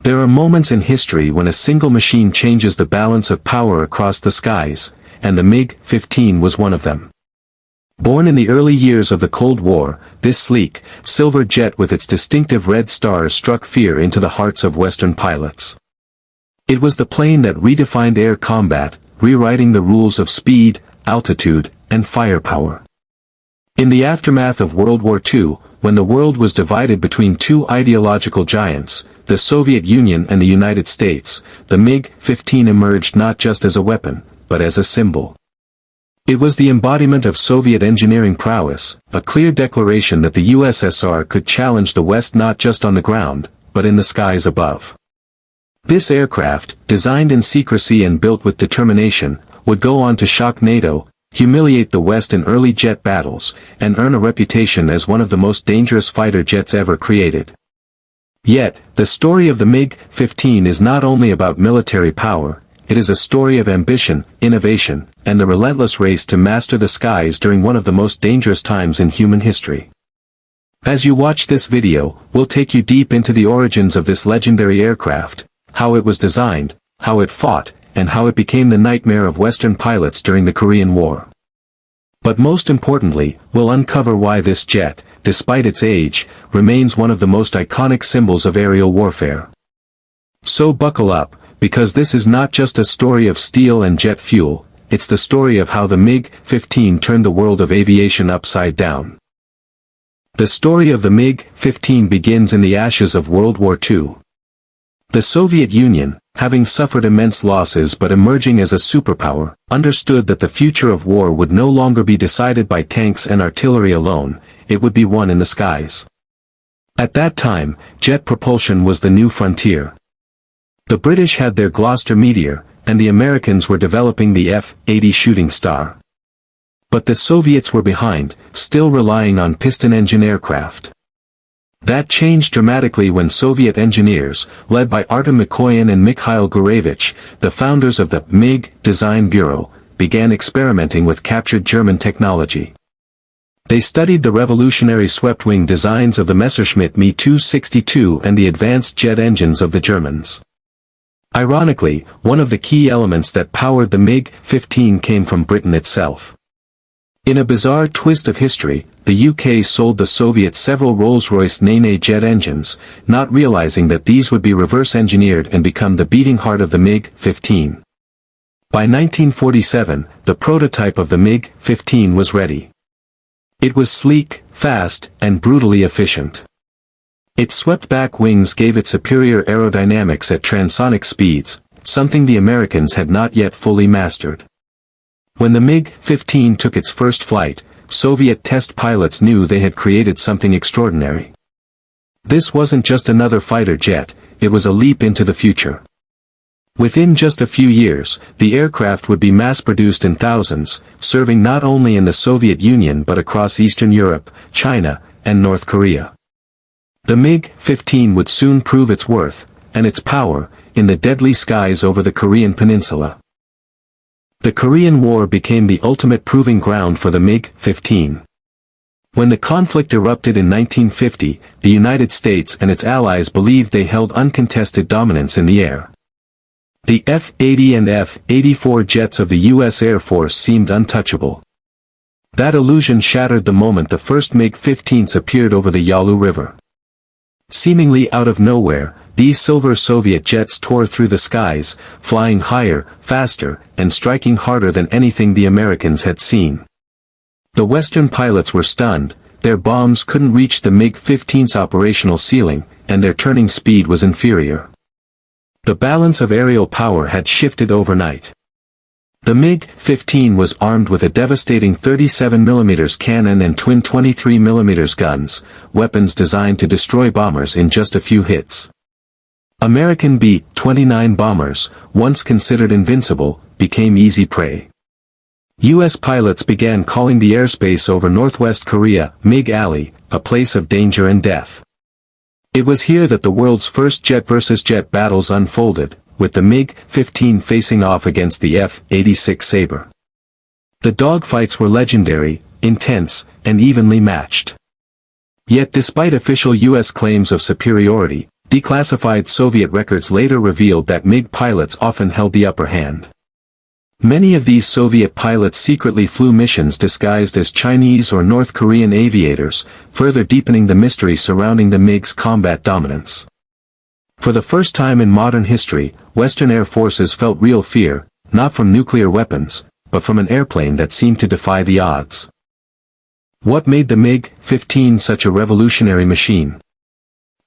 There are moments in history when a single machine changes the balance of power across the skies, and the MiG-15 was one of them. Born in the early years of the Cold War, this sleek, silver jet with its distinctive red stars struck fear into the hearts of Western pilots. It was the plane that redefined air combat, rewriting the rules of speed, altitude, and firepower. In the aftermath of World War II, when the world was divided between two ideological giants, the Soviet Union and the United States, the MiG-15 emerged not just as a weapon, but as a symbol. It was the embodiment of Soviet engineering prowess, a clear declaration that the USSR could challenge the West not just on the ground, but in the skies above. This aircraft, designed in secrecy and built with determination, would go on to shock NATO, humiliate the West in early jet battles, and earn a reputation as one of the most dangerous fighter jets ever created. Yet, the story of the MiG-15 is not only about military power, it is a story of ambition, innovation, and the relentless race to master the skies during one of the most dangerous times in human history. As you watch this video, we'll take you deep into the origins of this legendary aircraft, how it was designed, how it fought, and how it became the nightmare of Western pilots during the Korean War. But most importantly, we'll uncover why this jet, despite its age, remains one of the most iconic symbols of aerial warfare. So buckle up, because this is not just a story of steel and jet fuel, it's the story of how the MiG-15 turned the world of aviation upside down. The story of the MiG-15 begins in the ashes of World War II. The Soviet Union, having suffered immense losses but emerging as a superpower, understood that the future of war would no longer be decided by tanks and artillery alone, it would be won in the skies. At that time, jet propulsion was the new frontier. The British had their Gloucester Meteor, and the Americans were developing the F-80 Shooting Star. But the Soviets were behind, still relying on piston-engine aircraft. That changed dramatically when Soviet engineers, led by Artem Mikoyan and Mikhail Gurevich, the founders of the MiG Design Bureau, began experimenting with captured German technology. They studied the revolutionary swept-wing designs of the Messerschmitt Me-262 and the advanced jet engines of the Germans. Ironically, one of the key elements that powered the MiG-15 came from Britain itself. In a bizarre twist of history, the UK sold the Soviets several Rolls-Royce Nene jet engines, not realizing that these would be reverse-engineered and become the beating heart of the MiG-15. By 1947, the prototype of the MiG-15 was ready. It was sleek, fast, and brutally efficient. Its swept-back wings gave it superior aerodynamics at transonic speeds, something the Americans had not yet fully mastered. When the MiG-15 took its first flight, Soviet test pilots knew they had created something extraordinary. This wasn't just another fighter jet, it was a leap into the future. Within just a few years, the aircraft would be mass-produced in thousands, serving not only in the Soviet Union but across Eastern Europe, China, and North Korea. The MiG-15 would soon prove its worth, and its power, in the deadly skies over the Korean peninsula. The Korean War became the ultimate proving ground for the MiG-15. When the conflict erupted in 1950, the United States and its allies believed they held uncontested dominance in the air. The F-80 and F-84 jets of the U.S. Air Force seemed untouchable. That illusion shattered the moment the first MiG-15s appeared over the Yalu River. Seemingly out of nowhere, these silver Soviet jets tore through the skies, flying higher, faster, and striking harder than anything the Americans had seen. The Western pilots were stunned, their bombs couldn't reach the MiG-15's operational ceiling, and their turning speed was inferior. The balance of aerial power had shifted overnight. The MiG-15 was armed with a devastating 37mm cannon and twin 23mm guns, weapons designed to destroy bombers in just a few hits. American B-29 bombers, once considered invincible, became easy prey. U.S. pilots began calling the airspace over northwest Korea MiG Alley, a place of danger and death. It was here that the world's first jet versus jet battles unfolded, with the MiG-15 facing off against the F86 Sabre. The dogfights were legendary, intense, and evenly matched. Yet despite official U.S. claims of superiority, declassified Soviet records later revealed that MiG pilots often held the upper hand. Many of these Soviet pilots secretly flew missions disguised as Chinese or North Korean aviators, further deepening the mystery surrounding the MiG's combat dominance. For the first time in modern history, Western air forces felt real fear, not from nuclear weapons, but from an airplane that seemed to defy the odds. What made the MiG-15 such a revolutionary machine?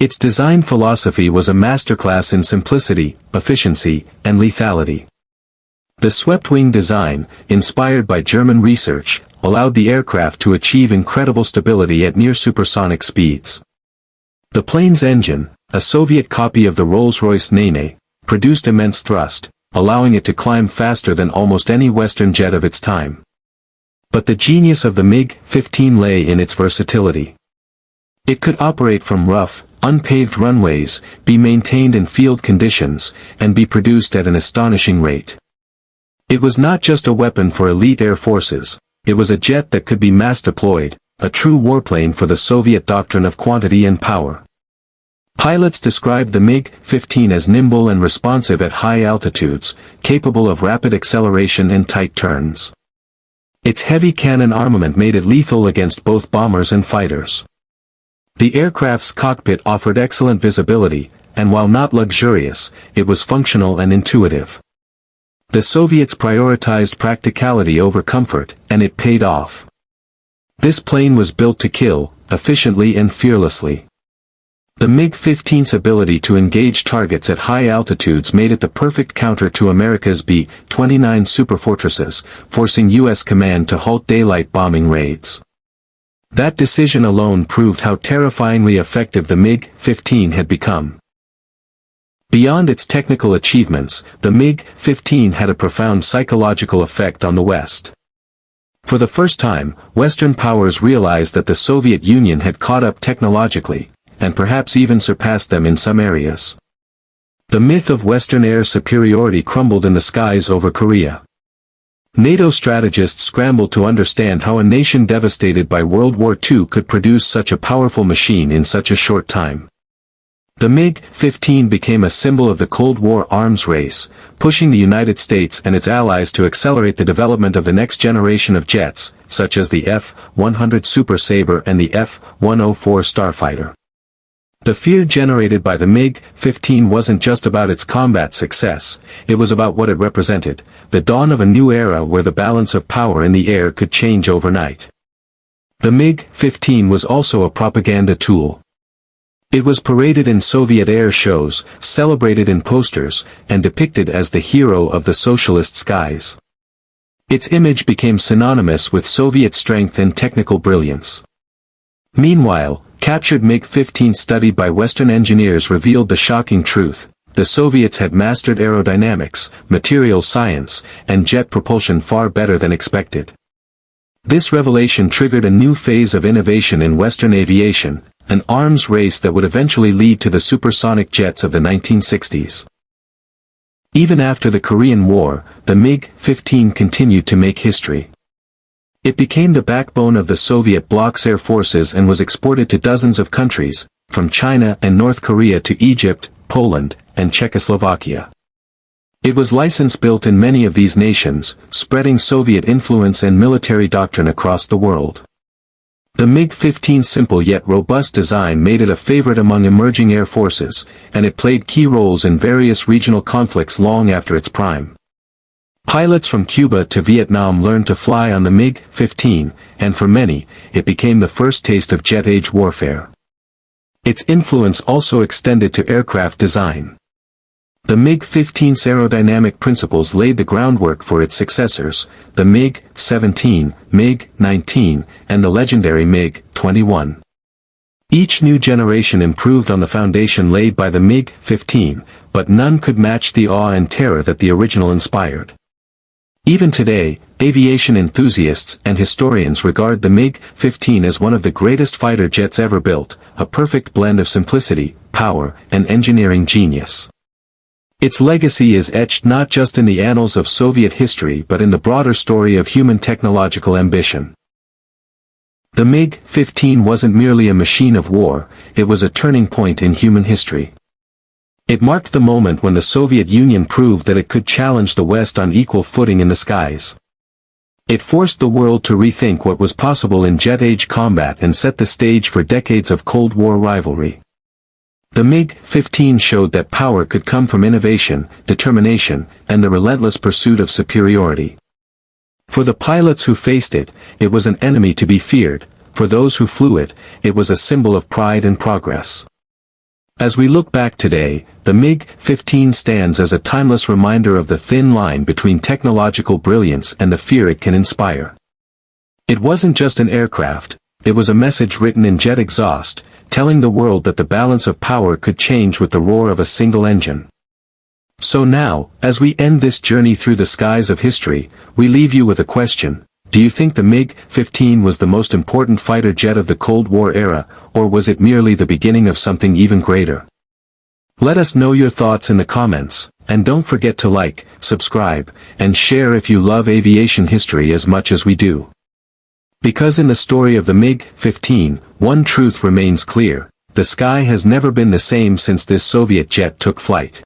Its design philosophy was a masterclass in simplicity, efficiency, and lethality. The swept-wing design, inspired by German research, allowed the aircraft to achieve incredible stability at near supersonic speeds. The plane's engine, a Soviet copy of the Rolls-Royce Nene, produced immense thrust, allowing it to climb faster than almost any Western jet of its time. But the genius of the MiG-15 lay in its versatility. It could operate from rough, unpaved runways, be maintained in field conditions, and be produced at an astonishing rate. It was not just a weapon for elite air forces, it was a jet that could be mass-deployed, a true warplane for the Soviet doctrine of quantity and power. Pilots described the MiG-15 as nimble and responsive at high altitudes, capable of rapid acceleration and tight turns. Its heavy cannon armament made it lethal against both bombers and fighters. The aircraft's cockpit offered excellent visibility, and while not luxurious, it was functional and intuitive. The Soviets prioritized practicality over comfort, and it paid off. This plane was built to kill, efficiently and fearlessly. The MiG-15's ability to engage targets at high altitudes made it the perfect counter to America's B-29 superfortresses, forcing U.S. command to halt daylight bombing raids. That decision alone proved how terrifyingly effective the MiG-15 had become. Beyond its technical achievements, the MiG-15 had a profound psychological effect on the West. For the first time, Western powers realized that the Soviet Union had caught up technologically, and perhaps even surpassed them in some areas. The myth of Western air superiority crumbled in the skies over Korea. NATO strategists scrambled to understand how a nation devastated by World War II could produce such a powerful machine in such a short time. The MiG-15 became a symbol of the Cold War arms race, pushing the United States and its allies to accelerate the development of the next generation of jets, such as the F-100 Super Sabre and the F-104 Starfighter. The fear generated by the MiG-15 wasn't just about its combat success, it was about what it represented, the dawn of a new era where the balance of power in the air could change overnight. The MiG-15 was also a propaganda tool. It was paraded in Soviet air shows, celebrated in posters, and depicted as the hero of the socialist skies. Its image became synonymous with Soviet strength and technical brilliance. Meanwhile, captured MiG-15 studied by Western engineers revealed the shocking truth: the Soviets had mastered aerodynamics, material science, and jet propulsion far better than expected. This revelation triggered a new phase of innovation in Western aviation, an arms race that would eventually lead to the supersonic jets of the 1960s. Even after the Korean War, the MiG-15 continued to make history. It became the backbone of the Soviet bloc's air forces and was exported to dozens of countries, from China and North Korea to Egypt, Poland, and Czechoslovakia. It was license-built in many of these nations, spreading Soviet influence and military doctrine across the world. The MiG-15's simple yet robust design made it a favorite among emerging air forces, and it played key roles in various regional conflicts long after its prime. Pilots from Cuba to Vietnam learned to fly on the MiG-15, and for many, it became the first taste of jet-age warfare. Its influence also extended to aircraft design. The MiG-15's aerodynamic principles laid the groundwork for its successors, the MiG-17, MiG-19, and the legendary MiG-21. Each new generation improved on the foundation laid by the MiG-15, but none could match the awe and terror that the original inspired. Even today, aviation enthusiasts and historians regard the MiG-15 as one of the greatest fighter jets ever built, a perfect blend of simplicity, power, and engineering genius. Its legacy is etched not just in the annals of Soviet history but in the broader story of human technological ambition. The MiG-15 wasn't merely a machine of war, it was a turning point in human history. It marked the moment when the Soviet Union proved that it could challenge the West on equal footing in the skies. It forced the world to rethink what was possible in jet-age combat and set the stage for decades of Cold War rivalry. The MiG-15 showed that power could come from innovation, determination, and the relentless pursuit of superiority. For the pilots who faced it, it was an enemy to be feared. For those who flew it, it was a symbol of pride and progress. As we look back today, the MiG-15 stands as a timeless reminder of the thin line between technological brilliance and the fear it can inspire. It wasn't just an aircraft, it was a message written in jet exhaust, telling the world that the balance of power could change with the roar of a single engine. So now, as we end this journey through the skies of history, we leave you with a question. Do you think the MiG-15 was the most important fighter jet of the Cold War era, or was it merely the beginning of something even greater? Let us know your thoughts in the comments, and don't forget to like, subscribe, and share if you love aviation history as much as we do. Because in the story of the MiG-15, one truth remains clear: the sky has never been the same since this Soviet jet took flight.